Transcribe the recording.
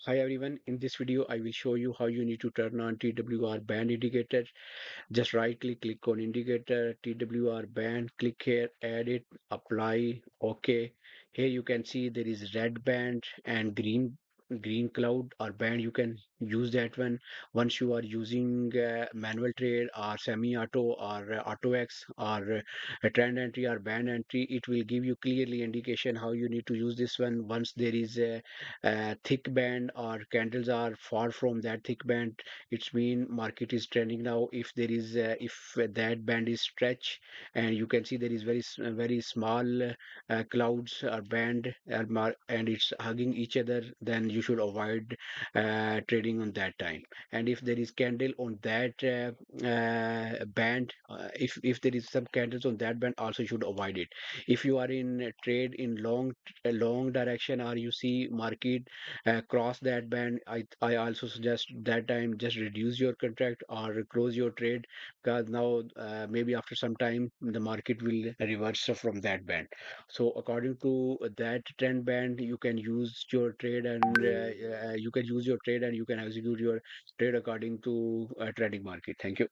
Hi everyone, in this video I will show you how you need to turn on TWR band indicator. Just right click on indicator, TWR band, click here, add it, apply, OK. Here you can see there is red band and green cloud or band. You can use that one once you are using manual trade or semi-auto or auto X or a trend entry or band entry. It will give you clearly indication how you need to use this one. Once there is a thick band or candles are far from that thick band, it's mean market is trending now. If there is if that band is stretch and you can see there is very small clouds or band and it's hugging each other, then you should avoid trading on that time. And if there is candle on that band, if there is some candles on that band, also should avoid it. If you are in a trade in long direction or you see market cross that band, I also suggest that time just reduce your contract or close your trade, because now maybe after some time the market will reverse from that band. So according to that trend band, you can use your trade and you can use your trade and you can execute your trade according to trading market. Thank you.